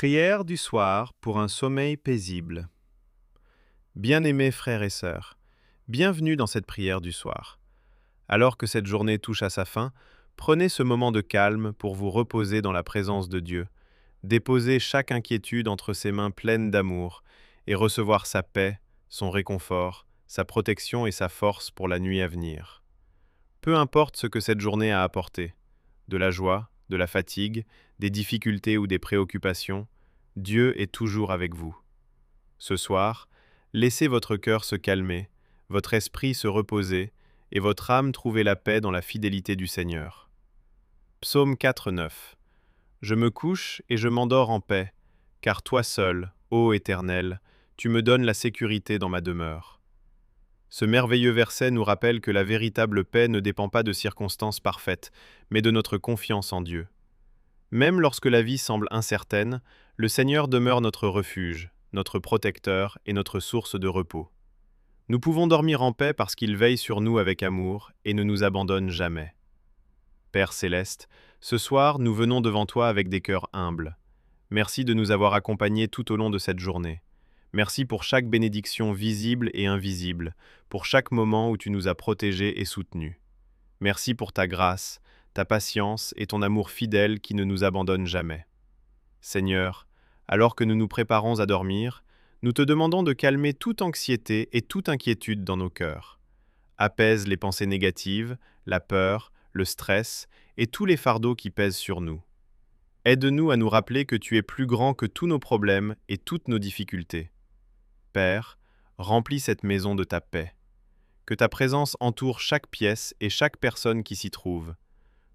Prière du soir pour un sommeil paisible. Bien-aimés frères et sœurs, bienvenue dans cette prière du soir. Alors que cette journée touche à sa fin, prenez ce moment de calme pour vous reposer dans la présence de Dieu, déposer chaque inquiétude entre ses mains pleines d'amour et recevoir sa paix, son réconfort, sa protection et sa force pour la nuit à venir. Peu importe ce que cette journée a apporté, de la joie, de la fatigue, des difficultés ou des préoccupations, Dieu est toujours avec vous. Ce soir, laissez votre cœur se calmer, votre esprit se reposer et votre âme trouver la paix dans la fidélité du Seigneur. Psaume 4:9. Je me couche et je m'endors en paix, car toi seul, ô Éternel, tu me donnes la sécurité dans ma demeure. Ce merveilleux verset nous rappelle que la véritable paix ne dépend pas de circonstances parfaites, mais de notre confiance en Dieu. Même lorsque la vie semble incertaine, le Seigneur demeure notre refuge, notre protecteur et notre source de repos. Nous pouvons dormir en paix parce qu'il veille sur nous avec amour et ne nous abandonne jamais. Père céleste, ce soir, nous venons devant toi avec des cœurs humbles. Merci de nous avoir accompagnés tout au long de cette journée. Merci pour chaque bénédiction visible et invisible, pour chaque moment où tu nous as protégés et soutenus. Merci pour ta grâce, ta patience et ton amour fidèle qui ne nous abandonne jamais. Seigneur, alors que nous nous préparons à dormir, nous te demandons de calmer toute anxiété et toute inquiétude dans nos cœurs. Apaise les pensées négatives, la peur, le stress et tous les fardeaux qui pèsent sur nous. Aide-nous à nous rappeler que tu es plus grand que tous nos problèmes et toutes nos difficultés. Père, remplis cette maison de ta paix. Que ta présence entoure chaque pièce et chaque personne qui s'y trouve.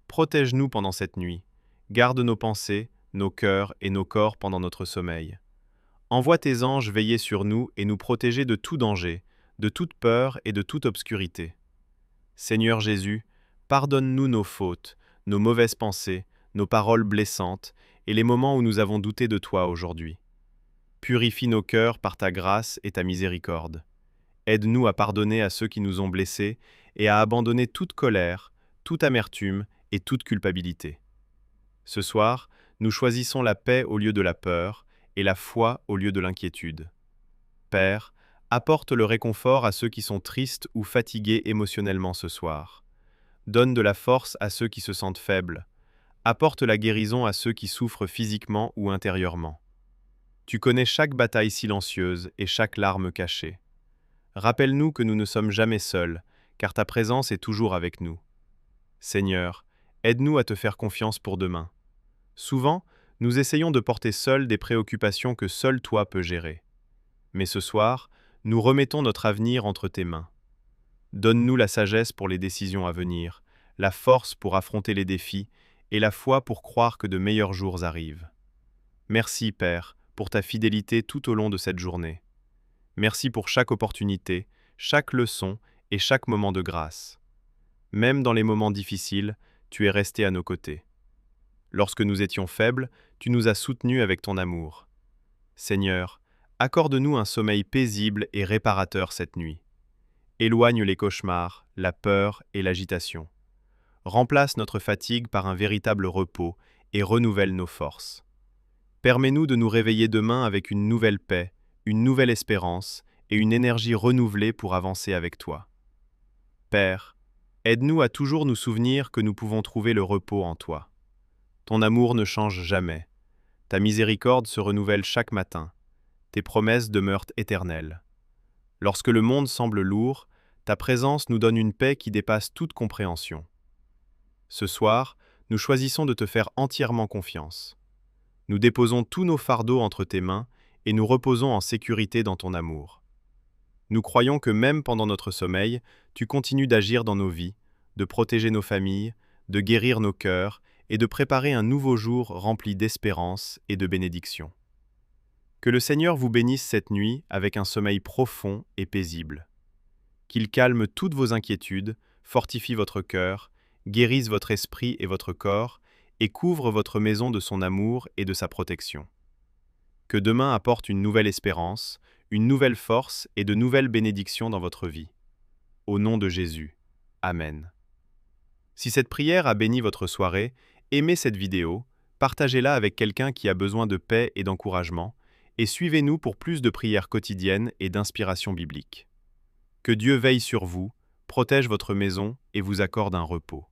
Protège-nous pendant cette nuit. Garde nos pensées, nos cœurs et nos corps pendant notre sommeil. Envoie tes anges veiller sur nous et nous protéger de tout danger, de toute peur et de toute obscurité. Seigneur Jésus, pardonne-nous nos fautes, nos mauvaises pensées, nos paroles blessantes et les moments où nous avons douté de toi aujourd'hui. Purifie nos cœurs par ta grâce et ta miséricorde. Aide-nous à pardonner à ceux qui nous ont blessés et à abandonner toute colère, toute amertume et toute culpabilité. Ce soir, nous choisissons la paix au lieu de la peur et la foi au lieu de l'inquiétude. Père, apporte le réconfort à ceux qui sont tristes ou fatigués émotionnellement ce soir. Donne de la force à ceux qui se sentent faibles. Apporte la guérison à ceux qui souffrent physiquement ou intérieurement. Tu connais chaque bataille silencieuse et chaque larme cachée. Rappelle-nous que nous ne sommes jamais seuls, car ta présence est toujours avec nous. Seigneur, aide-nous à te faire confiance pour demain. Souvent, nous essayons de porter seuls des préoccupations que seul toi peux gérer. Mais ce soir, nous remettons notre avenir entre tes mains. Donne-nous la sagesse pour les décisions à venir, la force pour affronter les défis et la foi pour croire que de meilleurs jours arrivent. Merci, Père, pour ta fidélité tout au long de cette journée. Merci pour chaque opportunité, chaque leçon et chaque moment de grâce. Même dans les moments difficiles, tu es resté à nos côtés. Lorsque nous étions faibles, tu nous as soutenus avec ton amour. Seigneur, accorde-nous un sommeil paisible et réparateur cette nuit. Éloigne les cauchemars, la peur et l'agitation. Remplace notre fatigue par un véritable repos et renouvelle nos forces. Permets-nous de nous réveiller demain avec une nouvelle paix, une nouvelle espérance et une énergie renouvelée pour avancer avec toi. Père, aide-nous à toujours nous souvenir que nous pouvons trouver le repos en toi. Ton amour ne change jamais. Ta miséricorde se renouvelle chaque matin. Tes promesses demeurent éternelles. Lorsque le monde semble lourd, ta présence nous donne une paix qui dépasse toute compréhension. Ce soir, nous choisissons de te faire entièrement confiance. Nous déposons tous nos fardeaux entre tes mains et nous reposons en sécurité dans ton amour. Nous croyons que même pendant notre sommeil, tu continues d'agir dans nos vies, de protéger nos familles, de guérir nos cœurs et de préparer un nouveau jour rempli d'espérance et de bénédiction. Que le Seigneur vous bénisse cette nuit avec un sommeil profond et paisible. Qu'il calme toutes vos inquiétudes, fortifie votre cœur, guérisse votre esprit et votre corps, et couvre votre maison de son amour et de sa protection. Que demain apporte une nouvelle espérance, une nouvelle force et de nouvelles bénédictions dans votre vie. Au nom de Jésus. Amen. Si cette prière a béni votre soirée, aimez cette vidéo, partagez-la avec quelqu'un qui a besoin de paix et d'encouragement, et suivez-nous pour plus de prières quotidiennes et d'inspiration biblique. Que Dieu veille sur vous, protège votre maison et vous accorde un repos.